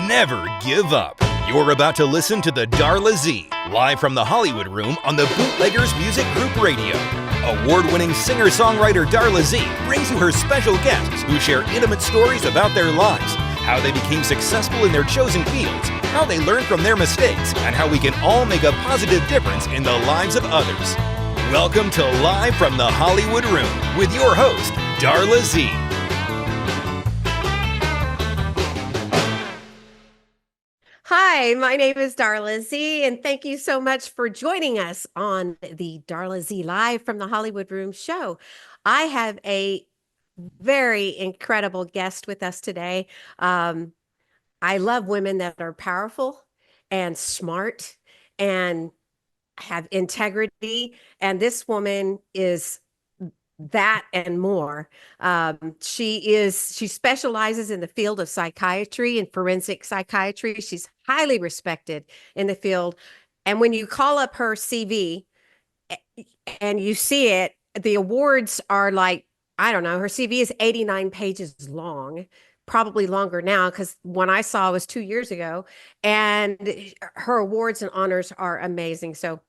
Never give up. You're about to listen to the Darla Z, live from the Hollywood Room on the Bootleggers Music Group Radio. Award-winning singer-songwriter Darla Z brings you her special guests who share intimate stories about their lives, how they became successful in their chosen fields, how they learned from their mistakes, and how we can all make a positive difference in the lives of others. Welcome to Live from the Hollywood Room with your host, Darla Z. Hi, my name is Darla Z, and thank you so much for joining us on the Darla Z Live from the Hollywood Room show. I have a very incredible guest with us today. I love women that are powerful and smart and have integrity, and this woman is that and more. She specializes in the field of psychiatry and forensic psychiatry. She's highly respected in the field. And when you call up her CV and you see it, the awards are like, I don't know, her CV is 89 pages long, probably longer now because when I saw it was 2 years ago. And her awards and honors are amazing. So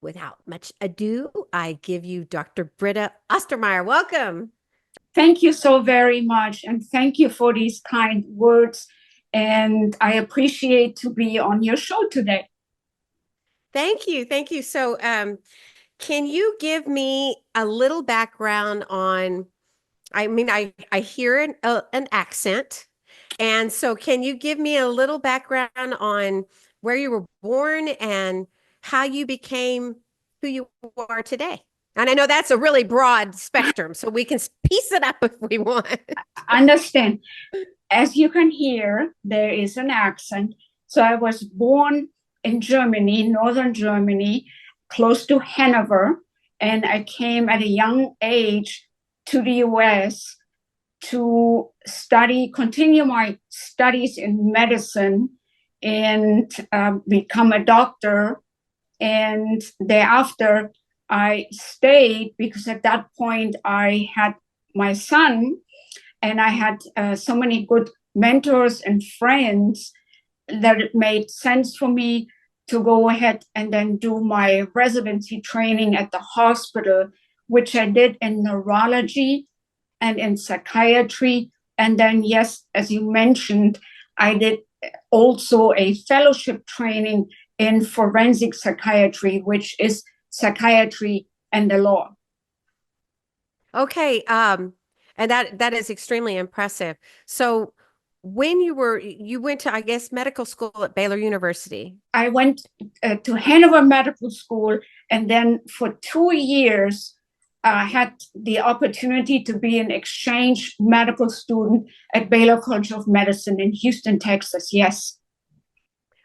without much ado, I give you Dr. Britta Ostermeyer. Welcome. Thank you so very much. And thank you for these kind words. And I appreciate to be on your show today. Thank you. Thank you. So can you give me a little background on, I hear an accent. And so can you give me a little background on where you were born and how you became who you are today? And I know that's a really broad spectrum, so we can piece it up if we want. I understand. As you can hear, there is an accent. So I was born in Germany, northern Germany, close to Hanover, and I came at a young age to the US to continue my studies in medicine and become a doctor. And thereafter, I stayed because at that point I had my son and I had so many good mentors and friends that it made sense for me to go ahead and then do my residency training at the hospital, which I did in neurology and in psychiatry. And then, yes, as you mentioned, I did also a fellowship training in forensic psychiatry, which is psychiatry and the law. Okay, and that is extremely impressive. So when you went to, I guess, medical school at Baylor University. I went to Hanover Medical School, and then for 2 years, had the opportunity to be an exchange medical student at Baylor College of Medicine in Houston, Texas. Yes.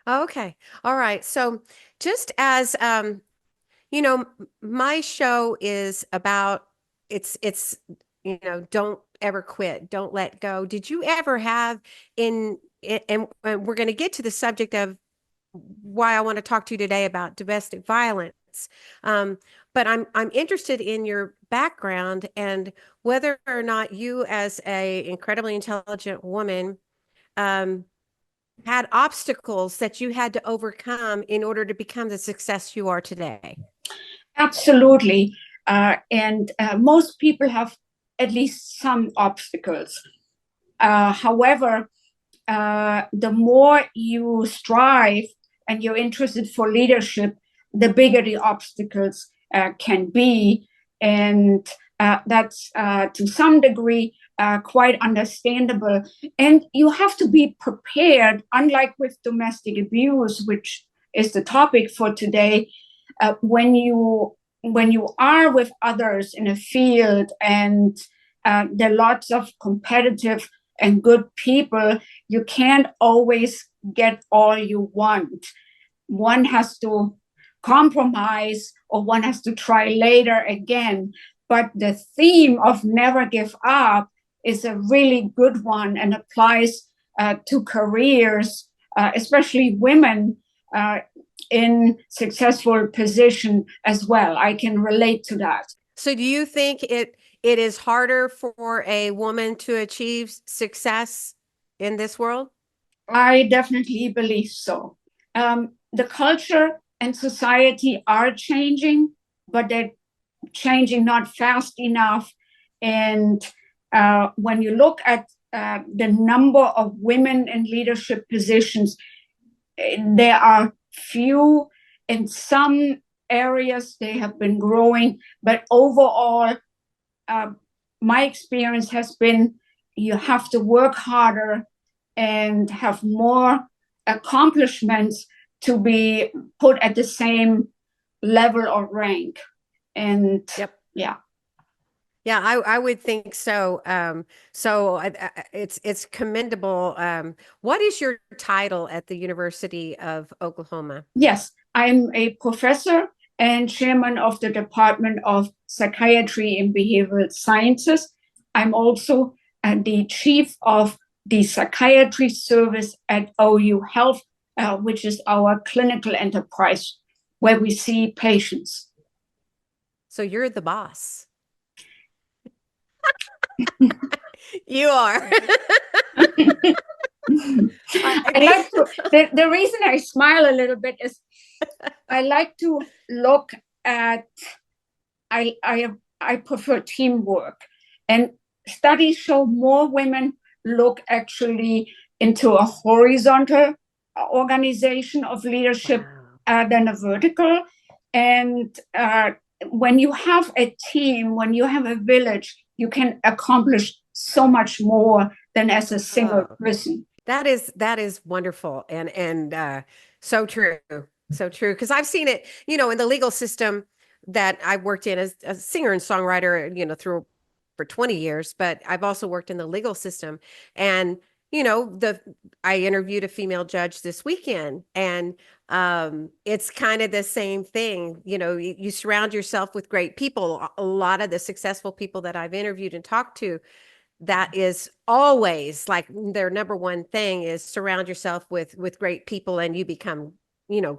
Okay. All right. So just as, my show is about, it's, don't ever quit. Don't let go. Did you ever have and we're going to get to the subject of why I want to talk to you today about domestic violence. But I'm interested in your background and whether or not you as a incredibly intelligent woman, had obstacles that you had to overcome in order to become the success you are today. Absolutely. And most people have at least some obstacles. However, the more you strive and you're interested for leadership, the bigger the obstacles can be. And that's to some degree quite understandable. And you have to be prepared, unlike with domestic abuse, which is the topic for today, when you are with others in a field and there are lots of competitive and good people, you can't always get all you want. One has to compromise or one has to try later again. But the theme of never give up is a really good one and applies to careers, especially women in successful position as well. I can relate to that. So do you think it is harder for a woman to achieve success in this world? I definitely believe so. The culture and society are changing, but they're changing not fast enough. And when you look at the number of women in leadership positions, there are few. In some areas they have been growing, but overall, my experience has been you have to work harder and have more accomplishments to be put at the same level or rank. And Yep. yeah. Yeah, I would think so. It's commendable. What is your title at the University of Oklahoma? Yes, I'm a professor and chairman of the Department of Psychiatry and Behavioral Sciences. I'm also the chief of the psychiatry service at OU Health, which is our clinical enterprise where we see patients. So you're the boss. You are. I like to, the reason I smile a little bit is I like to look at, I prefer teamwork, and studies show more women look actually into a horizontal organization of leadership than a vertical. And when you have a team, when you have a village, you can accomplish so much more than as a single person. That is wonderful and so true. So true. Because I've seen it, in the legal system that I worked in as a singer and songwriter, through for 20 years, but I've also worked in the legal system. And, I interviewed a female judge this weekend, and it's kind of the same thing. You surround yourself with great people. A lot of the successful people that I've interviewed and talked to, that is always like their number one thing is surround yourself with great people and you become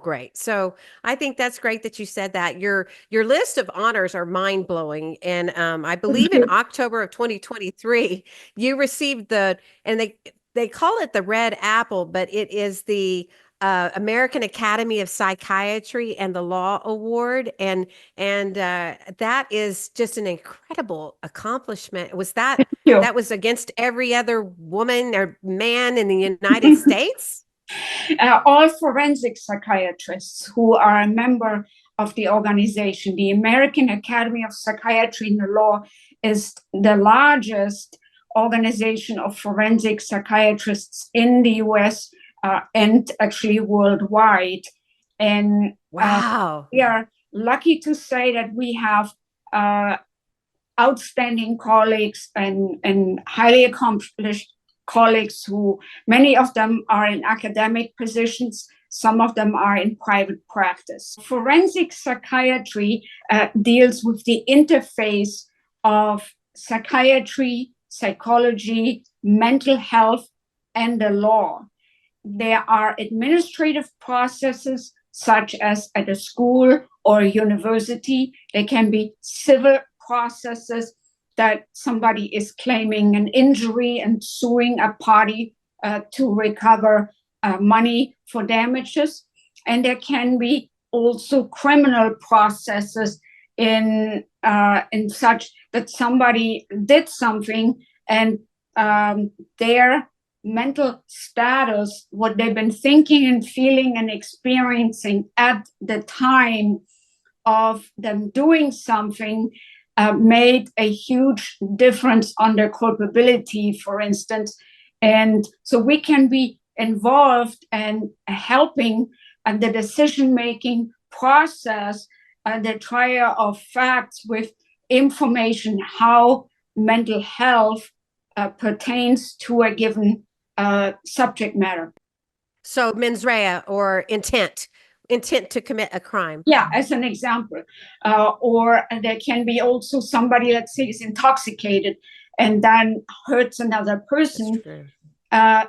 great. So I think that's great that you said that. Your list of honors are mind-blowing, and I believe in October of 2023 you received and they call it the Red Apple, but it is the American Academy of Psychiatry and the Law Award, and that is just an incredible accomplishment. Was that was against every other woman or man in the United States? All forensic psychiatrists who are a member of the organization, the American Academy of Psychiatry and the Law, is the largest organization of forensic psychiatrists in the US and actually worldwide. And wow, we are lucky to say that we have outstanding colleagues and highly accomplished colleagues who, many of them are in academic positions, some of them are in private practice. Forensic psychiatry deals with the interface of psychiatry, psychology, mental health, and the law. There are administrative processes such as at a school or a university. There can be civil processes that somebody is claiming an injury and suing a party to recover money for damages. And there can be also criminal processes in such that somebody did something and their mental status, what they've been thinking and feeling and experiencing at the time of them doing something, made a huge difference on their culpability, for instance. And so we can be involved in helping the decision-making process, the trial of facts with information, how mental health pertains to a given subject matter. So mens rea, or intent to commit a crime. Yeah, as an example. Or there can be also somebody, let's say, is intoxicated and then hurts another person.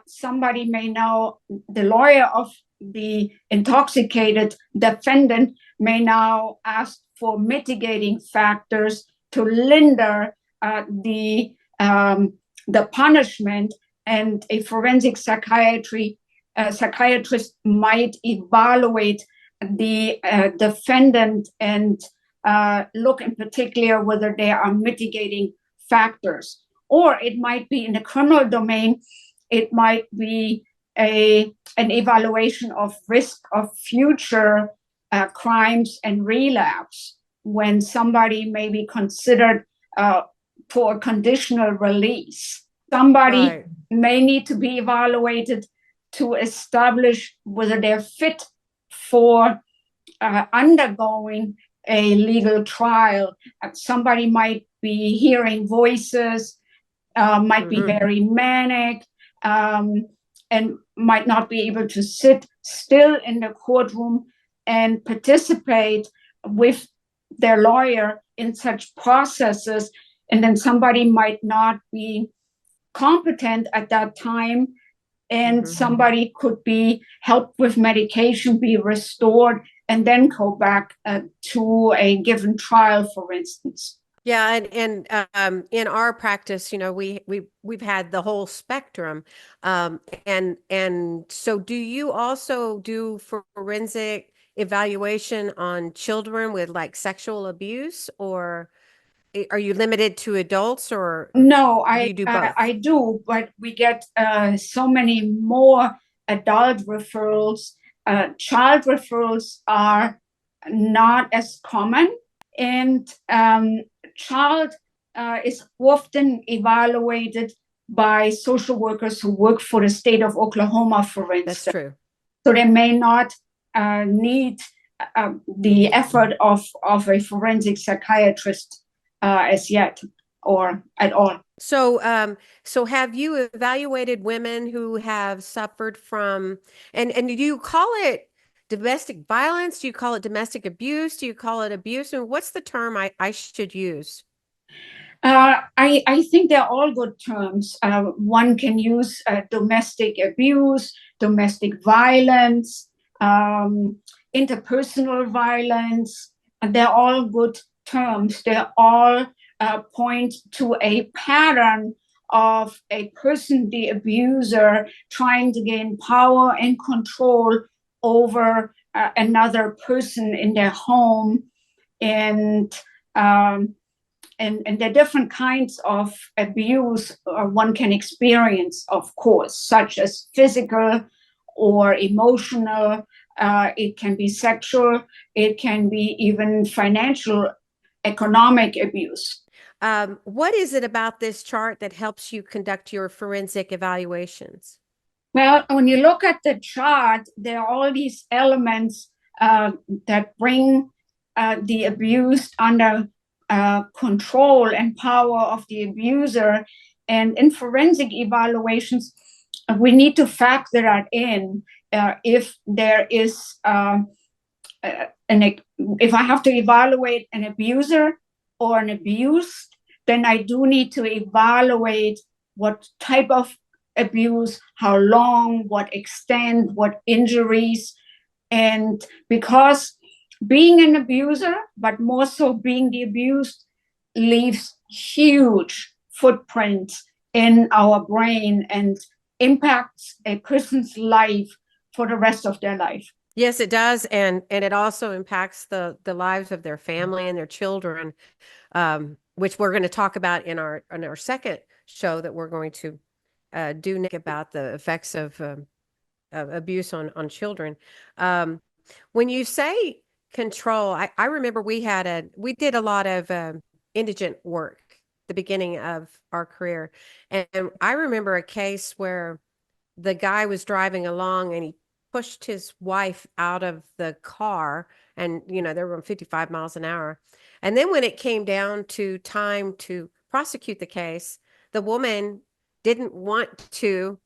Somebody may now, the lawyer of the intoxicated defendant may now ask for mitigating factors to hinder the punishment, and a forensic psychiatry a psychiatrist might evaluate the defendant and look in particular whether there are mitigating factors. Or it might be in the criminal domain, it might be an evaluation of risk of future crimes and relapse when somebody may be considered for conditional release. Somebody may need to be evaluated to establish whether they're fit for undergoing a legal trial. Somebody might be hearing voices, might be very manic, and might not be able to sit still in the courtroom and participate with their lawyer in such processes. And then somebody might not be competent at that time, and somebody could be helped with medication, be restored, and then go back to a given trial, for instance. Yeah, and in our practice, we've had the whole spectrum, and so do you also do forensic evaluation on children with like sexual abuse, or are you limited to adults, or no? You do both? I do, but we get so many more adult referrals. Child referrals are not as common, and child is often evaluated by social workers who work for the state of Oklahoma, for instance. That's true. So they may not need the effort of a forensic psychiatrist as yet or at all. So, so have you evaluated women who have suffered from, and do you call it domestic violence? Do you call it domestic abuse? Do you call it abuse? And what's the term I should use? I think they're all good terms. One can use domestic abuse, domestic violence, interpersonal violence. And they're all good terms. They all point to a pattern of a person, the abuser, trying to gain power and control over another person in their home. And there are different kinds of abuse one can experience, of course, such as physical or emotional. It can be sexual. It can be even financial, economic abuse. What is it about this chart that helps you conduct your forensic evaluations? Well, when you look at the chart, there are all these elements that bring the abused under control and power of the abuser. And in forensic evaluations, we need to factor that in. If there is if I have to evaluate an abuser or an abused, then I do need to evaluate what type of abuse, how long, what extent, what injuries. And because being an abuser, but more so being the abused, leaves huge footprints in our brain and impacts a person's life for the rest of their life. Yes, it does. And it also impacts the lives of their family and their children, which we're going to talk about in our second show that we're going to do about the effects of abuse on children. When you say control, I remember we did a lot of indigent work at the beginning of our career. And I remember a case where the guy was driving along and he pushed his wife out of the car, and they were on 55 miles an hour. And then when it came down to time to prosecute the case, the woman didn't want to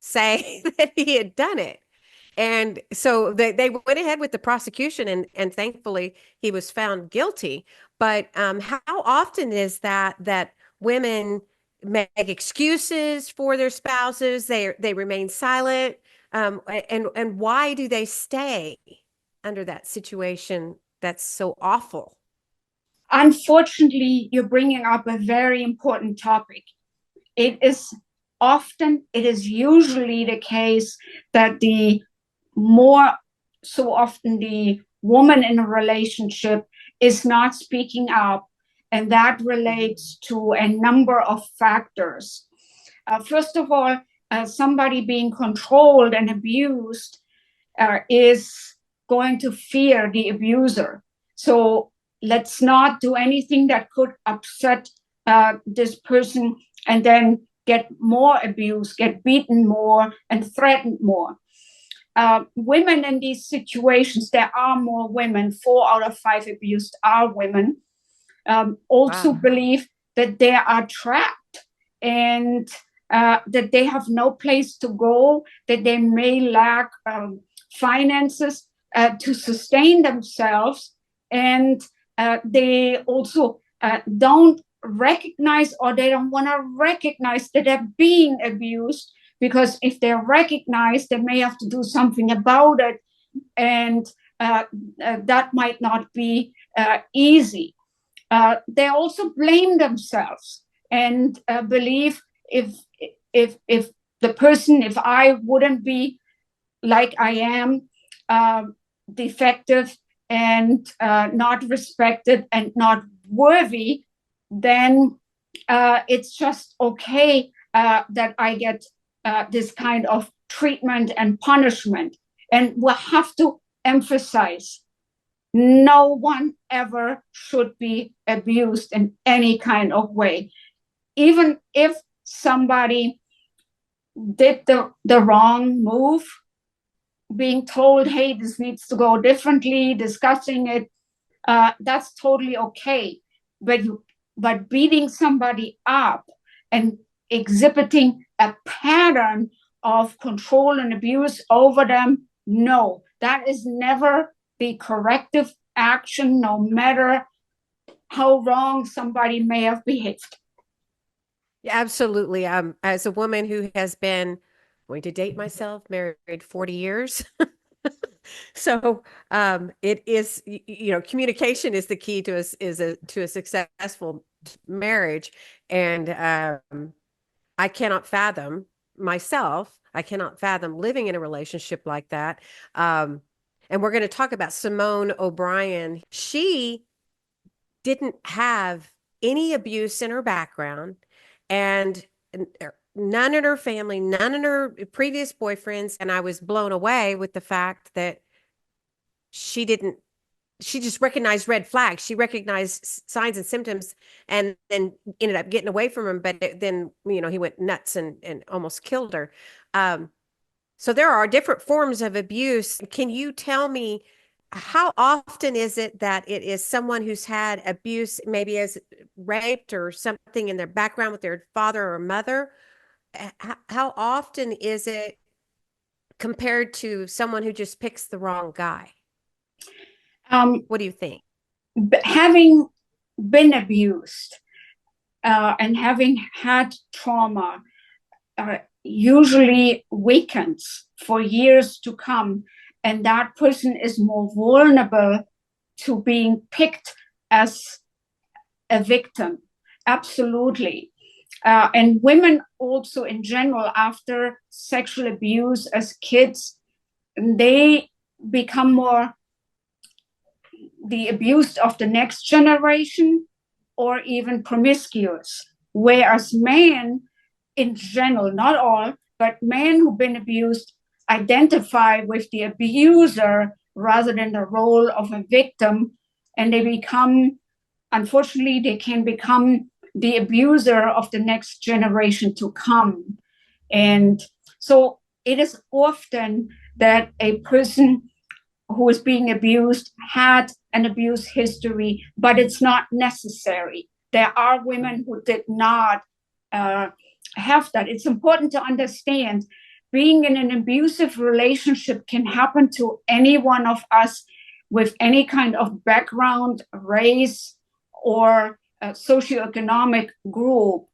say that he had done it. And so they went ahead with the prosecution, and thankfully he was found guilty. But how often is that women make excuses for their spouses? They remain silent. And why do they stay under that situation that's so awful? Unfortunately, you're bringing up a very important topic. It is often it is usually the case that the woman in a relationship is not speaking up, and that relates to a number of factors. First of all, somebody being controlled and abused is going to fear the abuser. So let's not do anything that could upset this person and then get more abused, get beaten more, and threatened more. Women in these situations, there are more women, 4 out of 5 abused are women, also believe that they are trapped and that they have no place to go, that they may lack finances to sustain themselves, and they also don't recognize, or they don't want to recognize that they're being abused, because if they recognize, they may have to do something about it, and that might not be easy. They also blame themselves and believe if I wouldn't be like I am, defective and not respected and not worthy, then it's just okay that I get this kind of treatment and punishment. And we'll have to emphasize, no one ever should be abused in any kind of way. Even if somebody did the wrong move, being told, hey, this needs to go differently, discussing it, that's totally okay. But beating somebody up and exhibiting a pattern of control and abuse over them, no, that is never the corrective action, no matter how wrong somebody may have behaved. Yeah, absolutely. As a woman who has been, going to date myself, married 40 years. So it is, communication is the key to a successful marriage. And I cannot fathom living in a relationship like that. And we're going to talk about Simone O'Brien. She didn't have any abuse in her background, and none in her family, none in her previous boyfriends. And I was blown away with the fact that she just recognized red flags. She recognized signs and symptoms, and then ended up getting away from him. But then, he went nuts and almost killed her. So there are different forms of abuse. Can you tell me, how often is it that it is someone who's had abuse, maybe as raped or something in their background with their father or mother? How often is it compared to someone who just picks the wrong guy? What do you think? Having been abused and having had trauma usually weakens for years to come, and that person is more vulnerable to being picked as a victim. Absolutely. And women also in general, after sexual abuse as kids, they become more the abused of the next generation, or even promiscuous. Whereas men in general, not all, but men who've been abused identify with the abuser rather than the role of a victim. And unfortunately, they can become the abuser of the next generation to come. And so it is often that a person who is being abused had an abuse history, but it's not necessary. There are women who did not have that. It's important to understand, being in an abusive relationship can happen to any one of us with any kind of background, race, or socioeconomic group.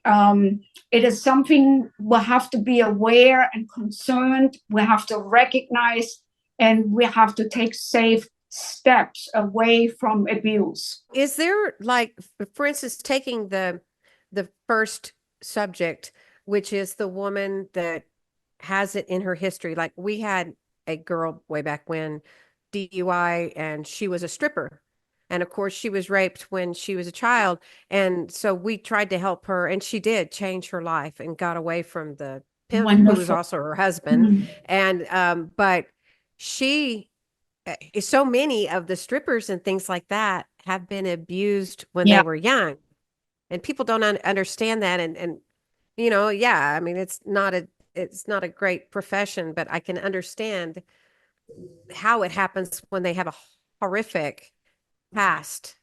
It is something we have to be aware and concerned. We have to recognize, and we have to take safe steps away from abuse. Is there, like, for instance, taking the first subject, which is the woman that has it in her history. Like we had a girl way back when, DUI, and she was a stripper. And of course, she was raped when she was a child. And so we tried to help her, and she did change her life and got away from the pimp, who was Wonderful. also her husband. Mm. And, but she, so many of the strippers and things like that have been abused when Yeah. they were young. And people don't understand that. And, yeah, I mean, it's not a great profession, but I can understand how it happens when they have a horrific past.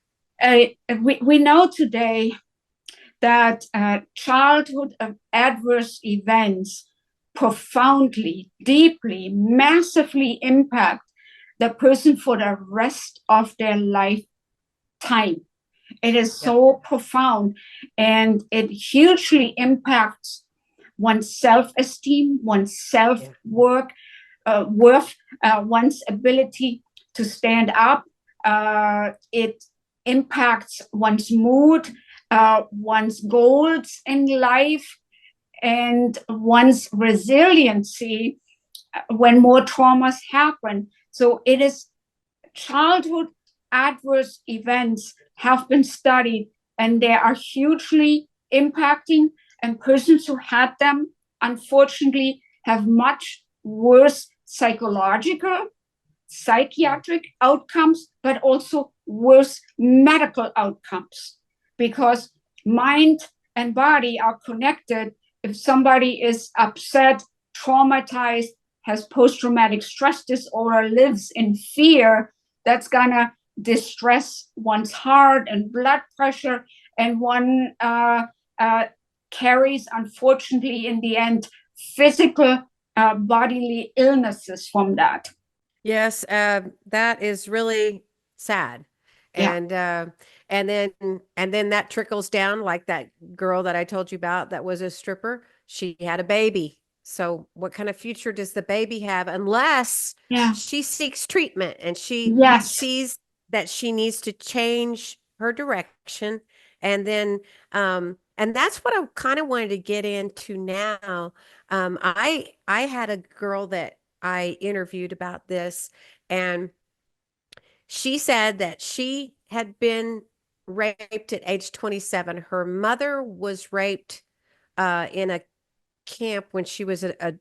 We know today that childhood adverse events profoundly, deeply, massively impact the person for the rest of their lifetime. It is so profound, and it hugely impacts one's self-esteem, one's self-worth, one's ability to stand up. It impacts one's mood, one's goals in life, and one's resiliency when more traumas happen. So it is childhood adverse events have been studied, and they are hugely impacting, and persons who had them, unfortunately, have much worse psychological, psychiatric outcomes, but also worse medical outcomes, because mind and body are connected. If somebody is upset, traumatized, has post-traumatic stress disorder, lives in fear, that's gonna distress one's heart and blood pressure, and one carries, unfortunately, in the end, physical bodily illnesses from that. Yes, that is really sad. Yeah. And then that trickles down, like that girl that I told you about that was a stripper. She had a baby. So what kind of future does the baby have unless she seeks treatment and she sees that she needs to change her direction? And then and that's what I kind of wanted to get into now. I had a girl that I interviewed about this, and she said that she had been raped at age 27. Her mother was raped in a camp when she was a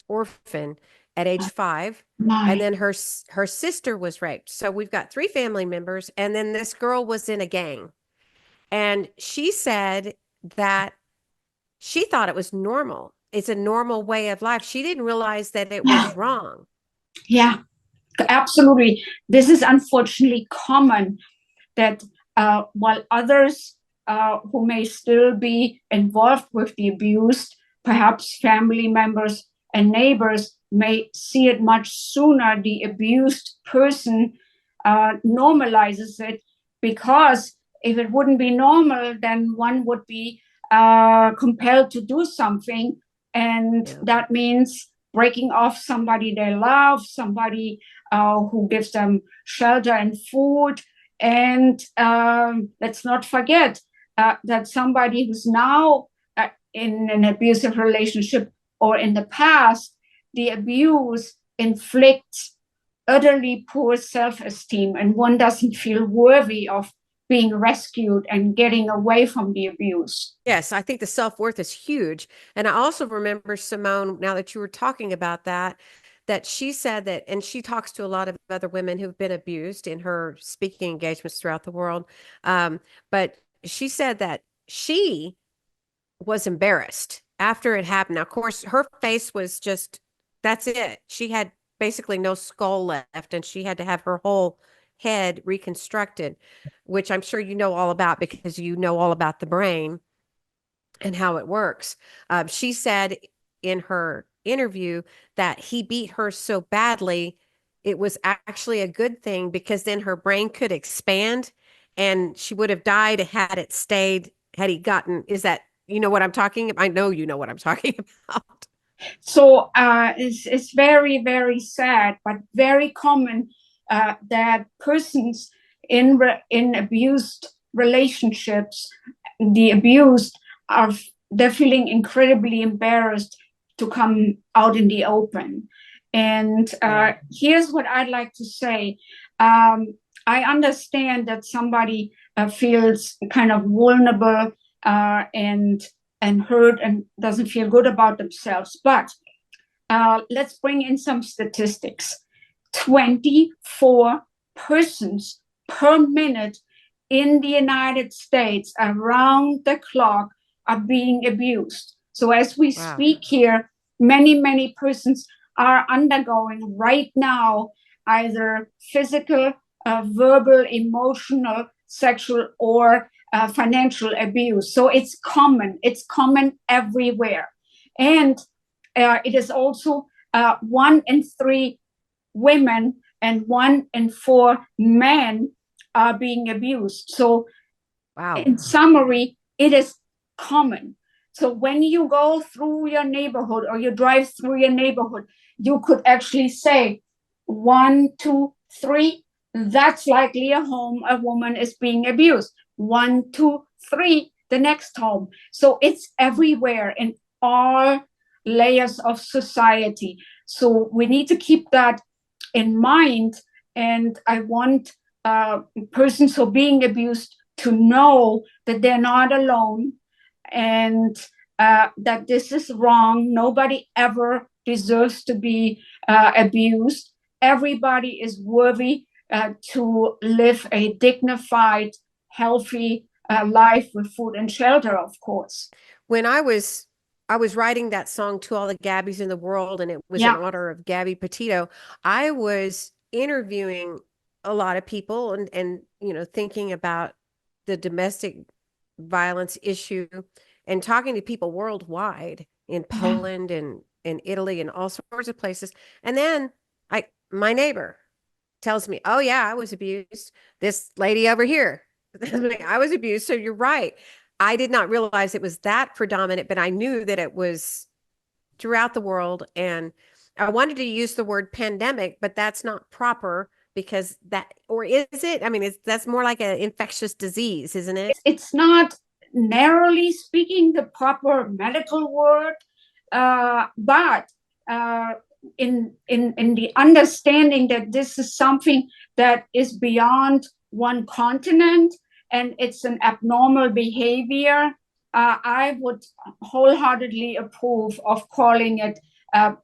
orphan at age 5. And then her sister was raped. So we've got 3 family members, and then this girl was in a gang. And she said that she thought it was normal. It's a normal way of life. She didn't realize that it was wrong. Yeah, absolutely. This is unfortunately common, that while others who may still be involved with the abused, perhaps family members and neighbors, may see it much sooner, the abused person normalizes it, because if it wouldn't be normal, then one would be compelled to do something. And that means breaking off somebody they love, somebody who gives them shelter and food. And let's not forget that somebody who's now in an abusive relationship, or in the past, the abuse inflicts utterly poor self-esteem, and one doesn't feel worthy of being rescued and getting away from the abuse. Yes, I think the self-worth is huge. And I also remember, Simone, now that you were talking about that, that she said that, and she talks to a lot of other women who've been abused in her speaking engagements throughout the world. But she said that she was embarrassed after it happened. Now, of course, her face was just, that's it. She had basically no skull left, and she had to have her whole head reconstructed, which I'm sure you know all about because you know all about the brain and how it works. She said in her interview that he beat her so badly, it was actually a good thing, because then her brain could expand, and she would have died had it stayed, had he gotten, is that, you know what I'm talking about? I know you know what I'm talking about. So it's very, very sad, but very common that persons in abused relationships, the abused, are they're feeling incredibly embarrassed to come out in the open. And here's what I'd like to say. I understand that somebody feels kind of vulnerable and hurt and doesn't feel good about themselves. But let's bring in some statistics. 24 persons per minute in the United States around the clock are being abused. So as we speak here, many persons are undergoing right now either physical, verbal, emotional, sexual, or financial abuse. So it's common everywhere. And it is also 1 in 3 women and 1 in 4 men are being abused. So in summary, it is common. So when you go through your neighborhood or you drive through your neighborhood, you could actually say 1, 2, 3, that's likely a home a woman is being abused. 1, 2, 3, the next home. So it's everywhere in all layers of society. So we need to keep that in mind. And I want persons who are being abused to know that they're not alone and that this is wrong. Nobody ever deserves to be abused. Everybody is worthy to live a dignified, healthy life with food and shelter, of course. When I was writing that song To All the Gabbies in the World, and it was in honor of Gabby Petito, I was interviewing a lot of people and thinking about the domestic violence issue and talking to people worldwide in Poland and in Italy and all sorts of places. And then my neighbor tells me, oh yeah, I was abused. This lady over here, I was abused. So you're right. I did not realize it was that predominant, but I knew that it was throughout the world. And I wanted to use the word pandemic, but that's not proper because or is it? I mean, that's more like an infectious disease, isn't it? It's not narrowly speaking the proper medical word, but in the understanding that this is something that is beyond one continent and it's an abnormal behavior, I would wholeheartedly approve of calling it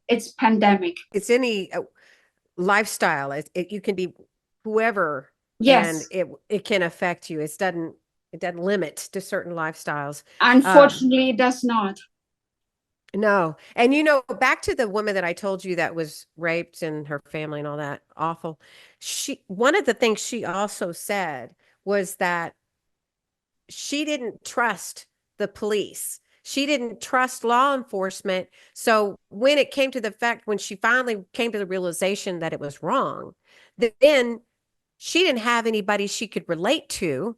it's pandemic. It's any lifestyle. You can be whoever, yes, and it can affect you. It doesn't limit to certain lifestyles. Unfortunately, it does not. No. And back to the woman that I told you that was raped and her family and all that awful. One of the things she also said was that she didn't trust the police. She didn't trust law enforcement. So when it came to the fact, when she finally came to the realization that it was wrong, then she didn't have anybody she could relate to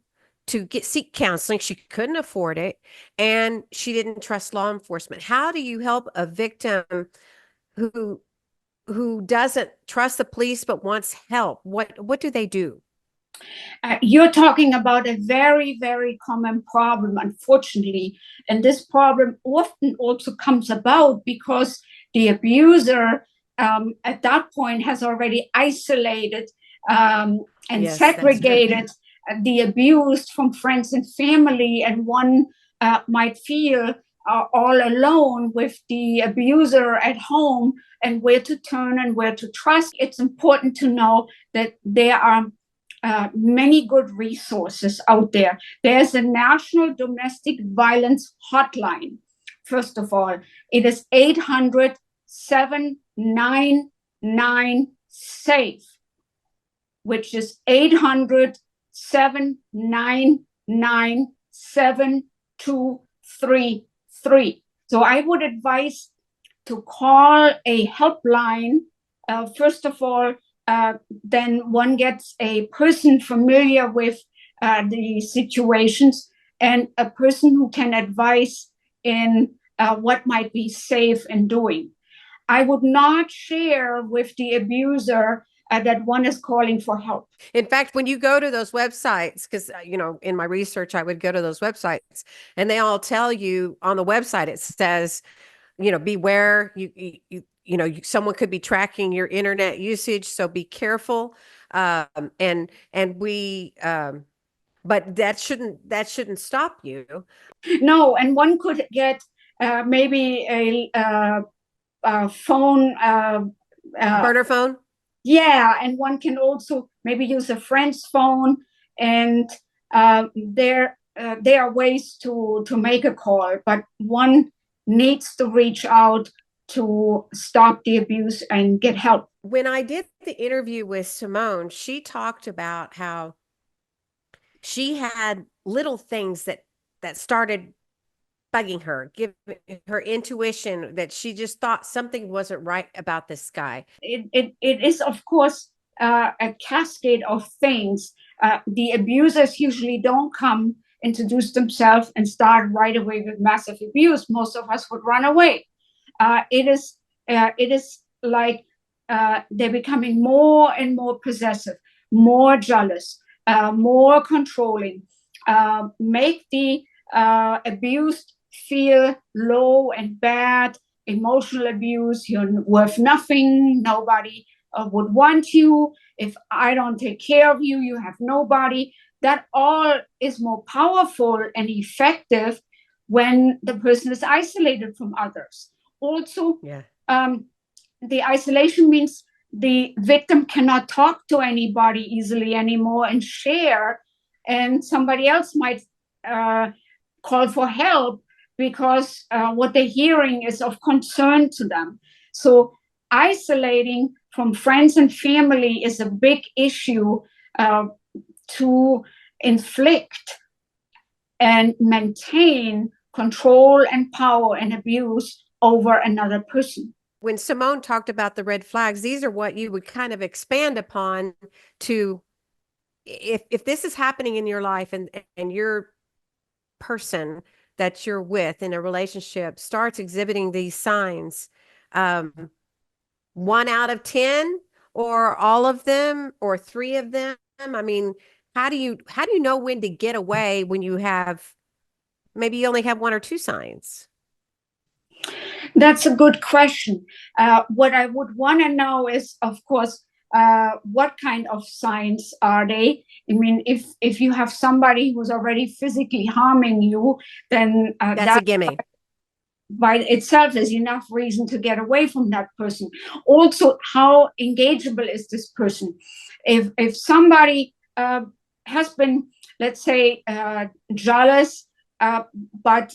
seek counseling. She couldn't afford it, and she didn't trust law enforcement. How do you help a victim who doesn't trust the police but wants help? What do they do? You're talking about a very, very common problem, unfortunately. And this problem often also comes about because the abuser at that point has already isolated and segregated the abused from friends and family, and one might feel all alone with the abuser at home and where to turn and where to trust. It's important to know that there are many good resources out there. There's a National Domestic Violence Hotline. First of all, it is 800-799-SAFE, which is 800-799-7233. So I would advise to call a helpline. First of all, then one gets a person familiar with the situations and a person who can advise in what might be safe in doing. I would not share with the abuser that one is calling for help. In fact, when you go to those websites, because, in my research, I would go to those websites and they all tell you on the website, it says, beware, someone could be tracking your internet usage. So be careful. And we, but that shouldn't stop you. No, and one could get maybe a phone, burner phone. Yeah, and one can also maybe use a friend's phone, and there are ways to make a call, but one needs to reach out to stop the abuse and get help. When I did the interview with Simone, she talked about how she had little things that started bugging her, giving her intuition that she just thought something wasn't right about this guy. It is, of course, a cascade of things. The abusers usually don't come, introduce themselves, and start right away with massive abuse. Most of us would run away. It is like they're becoming more and more possessive, more jealous, more controlling, make the abused feel low and bad. Emotional abuse, you're worth nothing, nobody would want you. If I don't take care of you, you have nobody. That all is more powerful and effective when the person is isolated from others. Also, the isolation means the victim cannot talk to anybody easily anymore and share, and somebody else might call for help because what they're hearing is of concern to them. So isolating from friends and family is a big issue to inflict and maintain control and power and abuse over another person. When Simone talked about the red flags, these are what you would kind of expand upon to, if this is happening in your life and your person that you're with in a relationship starts exhibiting these signs, 1 out of 10 or all of them or 3 of them, I mean, how do you know when to get away when you have, maybe you only have 1 or 2 signs? That's a good question. What I would want to know is, of course, what kind of signs are they? I mean, if you have somebody who's already physically harming you, then that's a gimme. By itself is enough reason to get away from that person. Also, how engageable is this person? If somebody has been, let's say, jealous, but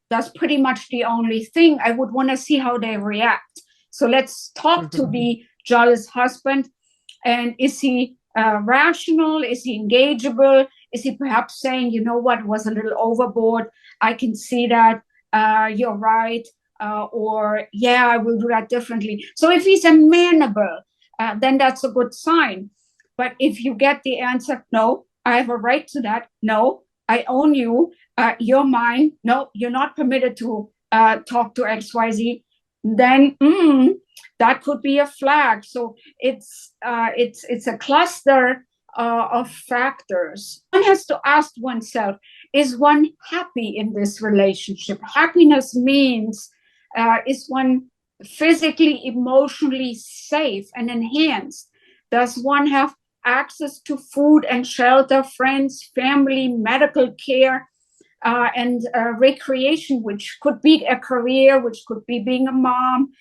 that's pretty much the only thing, I would want to see how they react. So let's talk to the jealous husband. And is he rational? Is he engageable? Is he perhaps saying, you know what, was a little overboard? I can see that. You're right. Or, yeah, I will do that differently. So if he's amenable, then that's a good sign. But if you get the answer, no, I have a right to that. No, I own you. You're mine. No, you're not permitted to talk to XYZ. Then that could be a flag. So it's a cluster of factors. One has to ask oneself, is one happy in this relationship? Happiness means, is one physically, emotionally safe and enhanced? Does one have access to food and shelter, friends, family, medical care, and recreation, which could be a career, which could be being a mom,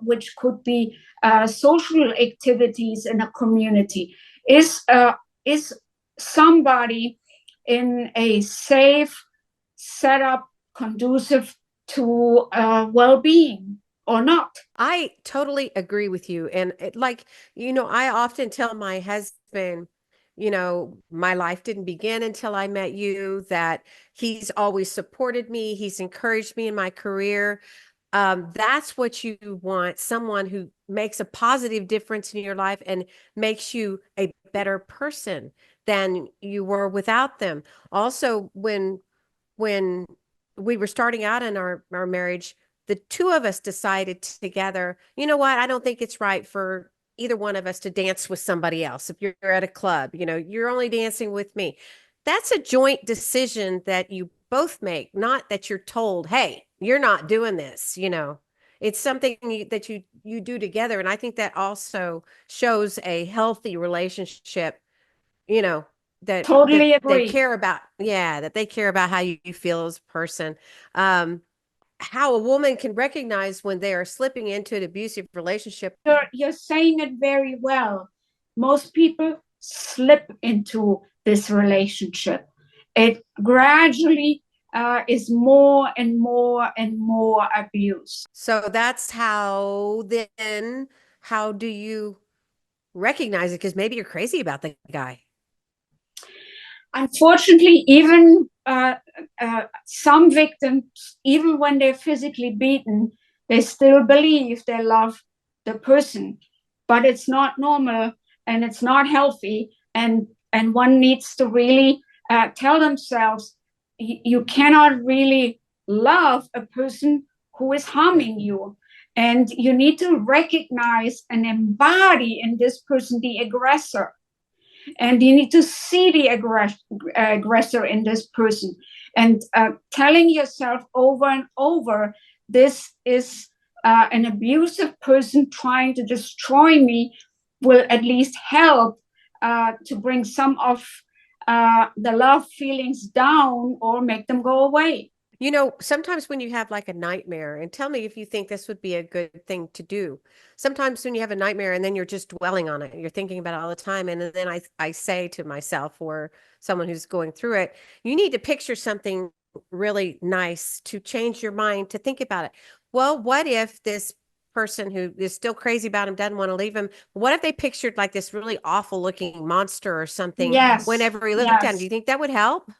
which could be social activities in a community? Is somebody in a safe setup conducive to well-being or not? I totally agree with you. And I often tell my husband, my life didn't begin until I met you, that he's always supported me. He's encouraged me in my career. That's what you want, someone who makes a positive difference in your life and makes you a better person than you were without them. Also, when we were starting out in our marriage, the 2 of us decided together, you know what, I don't think it's right for either one of us to dance with somebody else. If you're at a club, you're only dancing with me. That's a joint decision that you both make, not that you're told, hey, you're not doing this. It's something that you do together. And I think that also shows a healthy relationship, that Totally they agree. care about, that they care about how you feel as a person. How a woman can recognize when they are slipping into an abusive relationship. You're saying it very well. Most people slip into this relationship. It gradually is more and more and more abuse. So that's how do you recognize it? Because maybe you're crazy about the guy. Unfortunately, even some victims, even when they're physically beaten, they still believe they love the person, but it's not normal and it's not healthy. And one needs to really tell themselves, you cannot really love a person who is harming you. And you need to recognize and embody in this person the aggressor. And you need to see the aggressor in this person, and telling yourself over and over, this is an abusive person trying to destroy me, will at least help to bring some of the love feelings down or make them go away. Sometimes when you have like a nightmare, and tell me if you think this would be a good thing to do. Sometimes when you have a nightmare and then you're just dwelling on it, you're thinking about it all the time. And then I say to myself, or someone who's going through it, you need to picture something really nice to change your mind to think about it. Well, what if this person who is still crazy about him doesn't want to leave him? What if they pictured like this really awful looking monster or something whenever he looked at him? Do you think that would help?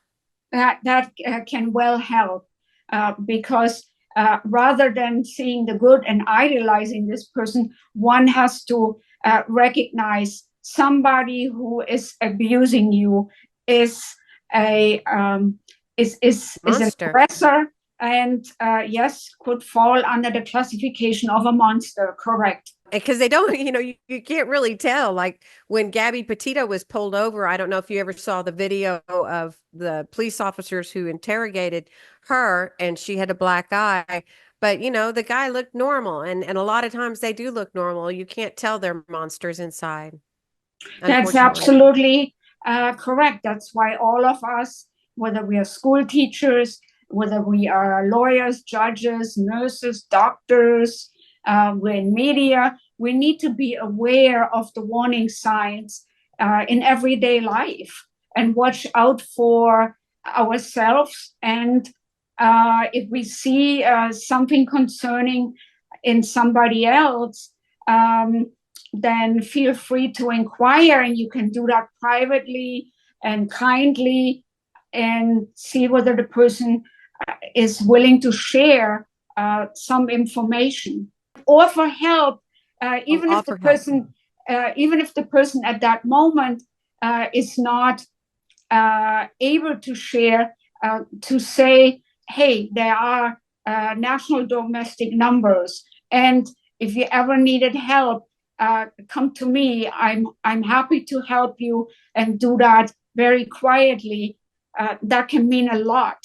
That can well help. Because rather than seeing the good and idolizing this person, one has to recognize somebody who is abusing you is an aggressor, and yes, could fall under the classification of a monster. Correct. Because they don't, you can't really tell. Like when Gabby Petito was pulled over, I don't know if you ever saw the video of the police officers who interrogated her, and she had a black eye. But, the guy looked normal. And a lot of times they do look normal. You can't tell they're monsters inside. That's absolutely correct. That's why all of us, whether we are school teachers, whether we are lawyers, judges, nurses, doctors, we're in media, we need to be aware of the warning signs in everyday life and watch out for ourselves. And if we see something concerning in somebody else, then feel free to inquire, and you can do that privately and kindly, and see whether the person is willing to share some information. Offer help, even if the person at that moment is not able to share, to say, hey, there are national domestic numbers, and if you ever needed help, come to me. I'm happy to help you, and do that very quietly. That can mean a lot.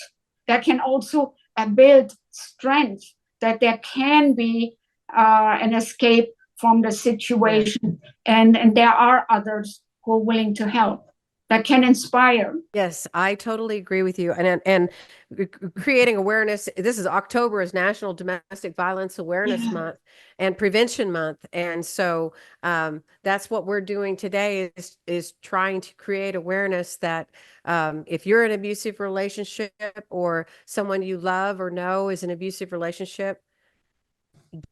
That can also build strength, that there can be an escape from the situation, and there are others who are willing to help. That can inspire. Yes, I totally agree with you. And creating awareness. This is October is National Domestic Violence Awareness Month and Prevention Month. And so that's what we're doing today is trying to create awareness that if you're in an abusive relationship, or someone you love or know is an abusive relationship,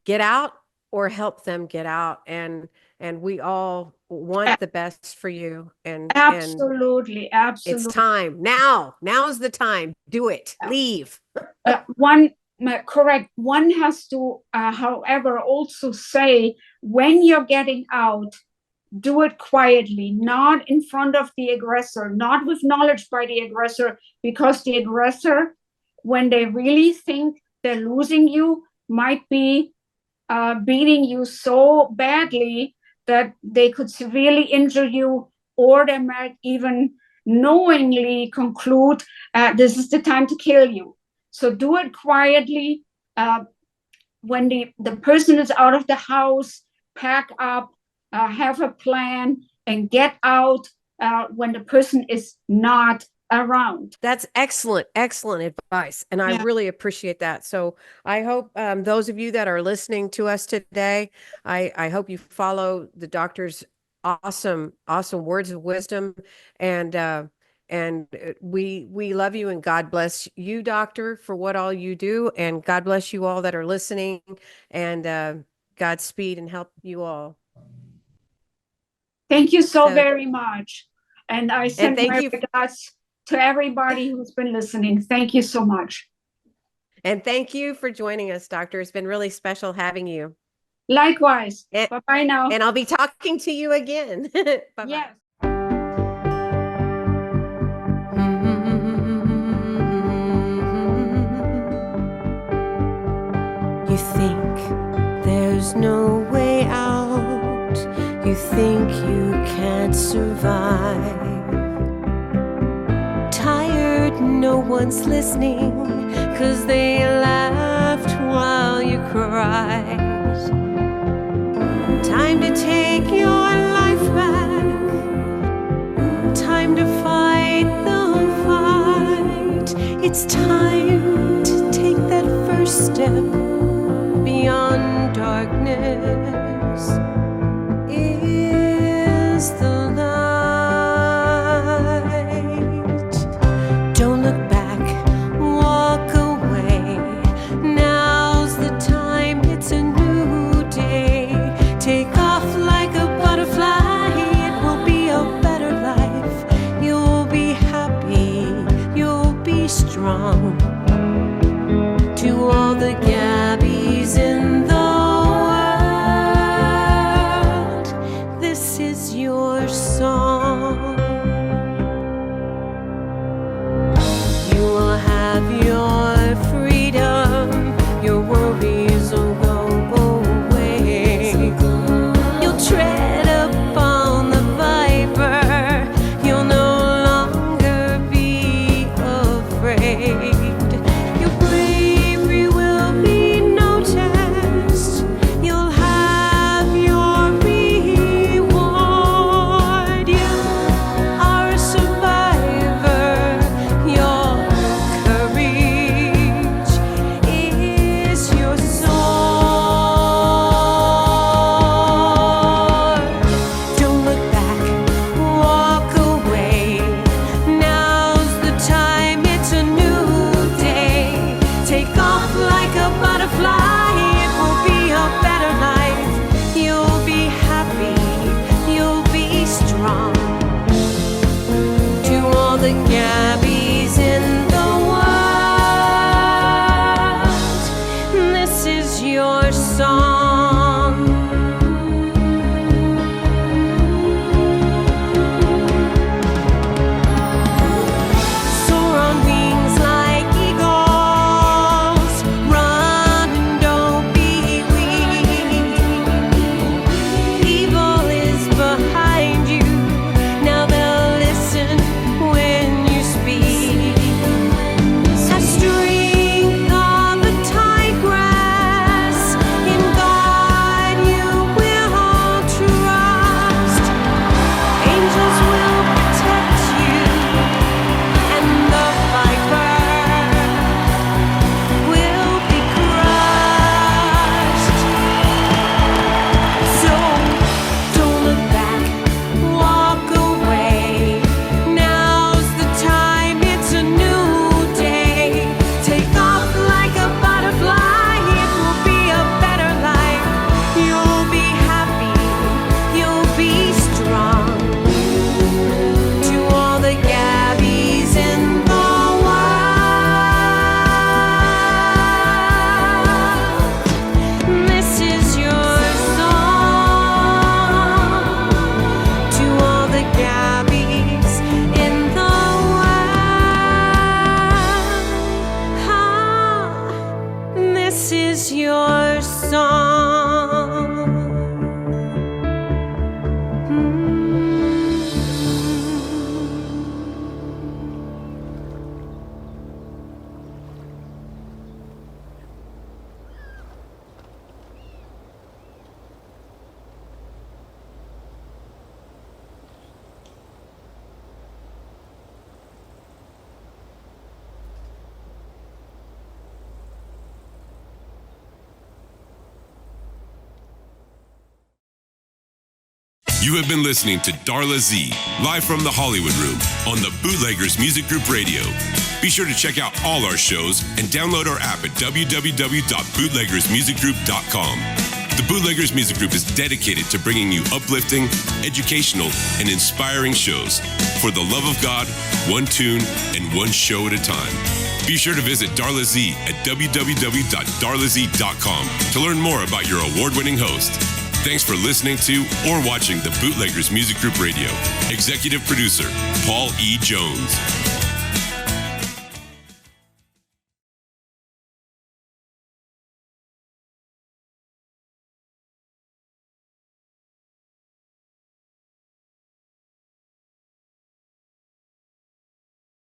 get out or help them get out. And we all want the best for you. And absolutely. It's time now. Now's the time. Do it. Leave. Correct. One has to, however, also say, when you're getting out, do it quietly, not in front of the aggressor, not with knowledge by the aggressor, because the aggressor, when they really think they're losing you, might be beating you so badly that they could severely injure you, or they might even knowingly conclude this is the time to kill you. So do it quietly. When the person is out of the house, pack up, have a plan, and get out when the person is not around. That's excellent, excellent advice. And I really appreciate that. So I hope those of you that are listening to us today, I hope you follow the doctor's awesome words of wisdom. And we love you, and God bless you, doctor, for what all you do. And God bless you all that are listening, and Godspeed and help you all. Thank you so very much. And I send my you regards to everybody who's been listening. Thank you so much. And thank you for joining us, doctor. It's been really special having you. Likewise. Bye-bye now. And I'll be talking to you again. Bye-bye. Yes. You think there's no way out. You think you can't survive. Tired, no one's listening, 'cause they laughed while you cried. Time to take your life back. Time to fight the fight. It's time to take that first step beyond darkness. Is the light. Don't look back, walk away. Now's the time, it's a new day. Take off like a butterfly, it will be a better life. You'll be happy, you'll be strong. To all the gas You have been listening to Darla Z, live from the Hollywood Room on the Bootleggers Music Group Radio. Be sure to check out all our shows and download our app at www.bootleggersmusicgroup.com. The Bootleggers Music Group is dedicated to bringing you uplifting, educational, and inspiring shows for the love of God, one tune, and one show at a time. Be sure to visit Darla Z at www.darlaz.com to learn more about your award-winning host. Thanks for listening to or watching the Bootleggers Music Group Radio. Executive producer, Paul E. Jones.